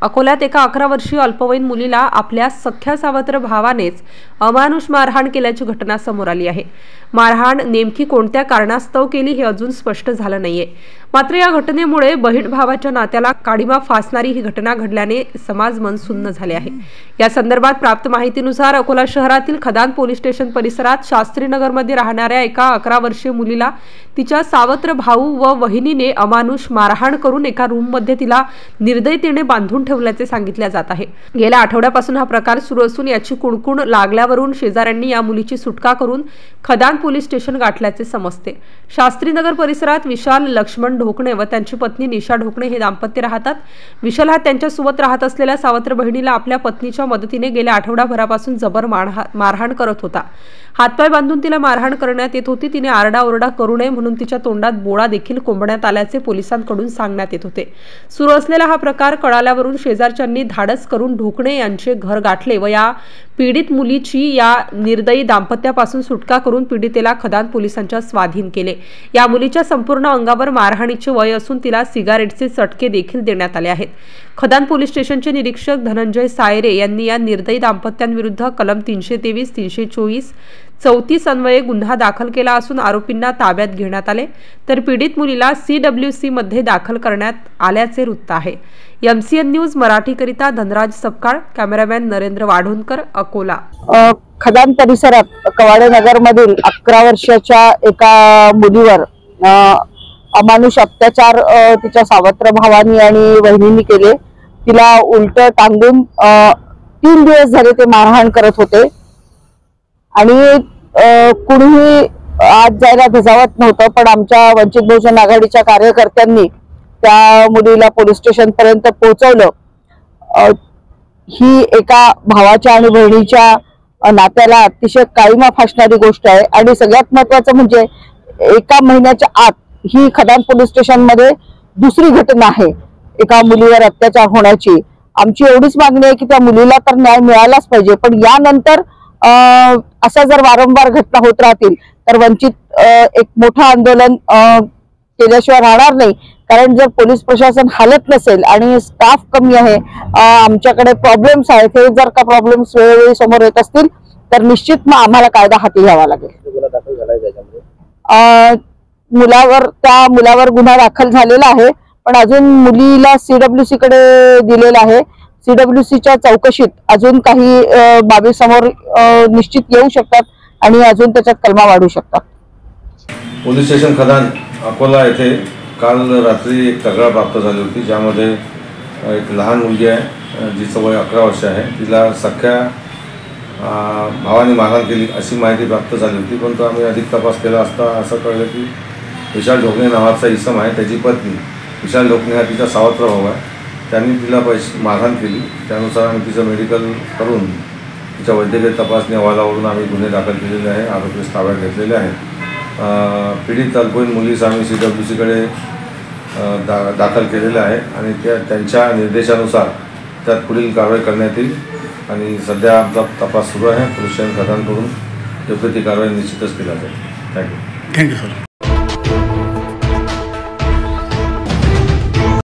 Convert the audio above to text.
अकोल्यात एका 11 वर्षीय अल्पवयीन मुलीला आपल्या सख्या सावत्र भावानेच अमानुष मारहाण केल्याची घटना समोर आली आहे। मारहाण नेमकी कोणत्या कारणास्तव केली हे अजून स्पष्ट झालं नाहीये। मात्र या घटनेमुळे बहीण भावाच्या नात्याला काडीमा फासणारी ही घटना घडल्याने समाज मन सुन्न झाले आहे। या संदर्भात प्राप्त माहितीनुसार अकोला शहरातील खदान पोलीस स्टेशन परिसरात शास्त्रीनगरमध्ये राहणाऱ्या एका 11 वर्षीय मुलीला तिच्या सावत्र भाऊ व वहिनीने अमानुष मारहाण करून एका रूममध्ये तिला निर्दयतेने बांधून ठेवल्याचे सांगितले जात आहे। गेल्या आठवड्यापासून हा प्रकार सुरू असून याची कुणकुण लागल्यावरून शेजाऱ्यांनी या मुलीची सुटका करून खदान पोलीस स्टेशन गाठल्याचे समजते। शास्त्रीनगर परिसरात विशाल लक्ष्मण ढोकणे व त्यांची पत्नी निशा ढोकणे हे दाम्पत्य राहतात। विशाल हा त्यांच्या सोबत राहत असलेल्या सावत्र बहिणीला आपल्या पत्नीच्या मदतीने गेल्या आठवडाभरापासून जबर मारहाण करत होता। हातपाय बांधून तिला मारहाण करण्यात येत होती। तिने आरडाओरडा करू नये म्हणून तिच्या तोंडात बोळा देखील कोंबण्यात आल्याचे पोलिसांकडून सांगण्यात येत होते। सुरू असलेला हा प्रकार कळाल्यावरून शेजारच्यांनी धाडस करून ढोकणे यांचे घर गाठले व या पीडित मुलीची या निर्दयी दाम्पत्यापासून सुटका करून पीडितेला खदान पोलिसांच्या स्वाधीन केले। या मुलीच्या संपूर्ण अंगावर मारहाणीचे वय असून तिला सिगारेटचे चटके देखील देण्यात आले आहेत। खदान पोलीस स्टेशनचे निरीक्षक धनंजय सायरे यांनी या निर्दयी दाम्पत्यांविरुद्ध कलम 323, 324, 34 अन्वये गुन्हा दाखल केला असून आरोपींना ताब्यात घेण्यात आले, तर पीडित मुलीला CWC मध्ये दाखल करण्यात आल्याचे वृत्त आहे। MCN न्यूज मराठीकरिता धनराज सपकाळ, कॅमेरामॅन नरेंद्र वाढोणकर, अकोला। खदान परिसरात कवाडे नगर मधील 11 वर्षाच्या एका मुलीवर अमानुष अत्याचार तिच्या सावत्र भावानी आणि वहिनींनी केले। तिला उलट टांगून 3 दिवस झाले ते मारहाण करत होते आणि कुणीही आज जायला धजावत नव्हतं, पण आमच्या वंचित बहुजन आघाडीच्या कार्यकर्त्यांनी त्या मुलीला पोलीस स्टेशन पर्यंत पोहोचवलं। ही एका भावाच्या आणि बहिणीच्या नात्याला अतिशय काळीमा फासणारी गोष्ट आहे आणि सगळ्यात महत्त्वाचं म्हणजे एका महिन्याच्या आत ही खदान पोलीस स्टेशन मध्ये दुसरी घटना आहे एका मुलीवर अत्याचार होण्याची। आमची एवढीच मागणी आहे की त्या मुलीला तर न्याय मिळालाच पाहिजे, पण यानंतर अशा जर वारंवार घटना होत राहतील तर वंचित एक मोठं आंदोलन केल्याशिवाय राहणार नाही। कारण जर पोलीस प्रशासन हालत नसेल आणि स्टाफ कमी आहे, आमच्याकडे प्रॉब्लेम्स आहेत, हे जर का प्रॉब्लेम्स वेळोवेळी समोर येत असतील तर निश्चित मग आम्हाला कायदा हाती घ्यावा लागेल। त्या मुलावर गुन्हा दाखल झालेला आहे, पण अजून मुलीला CWC कडे दिलेला आहे। CWCच्या चौकशीत अजून काही बाबी समोर निश्चित येऊ शकतात आणि अजून त्याच्यात कलमा वाढू शकतात। पोलीस स्टेशन खदान अकोला येथे काल रात्री एक तक्रार प्राप्त झाली होती, ज्यामध्ये एक लहान मुलगी आहे जिचं वय 11 वर्ष आहे। तिला सख्या भावाने मारहाण केली अशी माहिती प्राप्त झाली होती, परंतु आम्ही अधिक तपास केला असता असं कळलं की विशाल ढोकणे नावाचा इसम आहे, त्याची पत्नी विशाल ढोकणे हा तिचा सावत्र भाऊ आहे, त्यांनी तिला मारहाण केली। त्यानुसार आम्ही तिचं मेडिकल करून तिच्या वैद्यकीय तपासणी अहवालावरून आम्ही गुन्हे दाखल केलेले आहे, आरोपीस ताब्यात घेतलेले आहे। पीडित अल्पवयीन मुलीस आम्ही CWC कडे दाखल केलेले आहे आणि त्यांच्या निर्देशानुसार त्यात पुढील कारवाई करण्यात येईल आणि सध्या आमचा तपास सुरू आहे। पोलीस स्टेशन खदानकडून योग्य ती कारवाई निश्चितच केली जाईल। Thank you sir.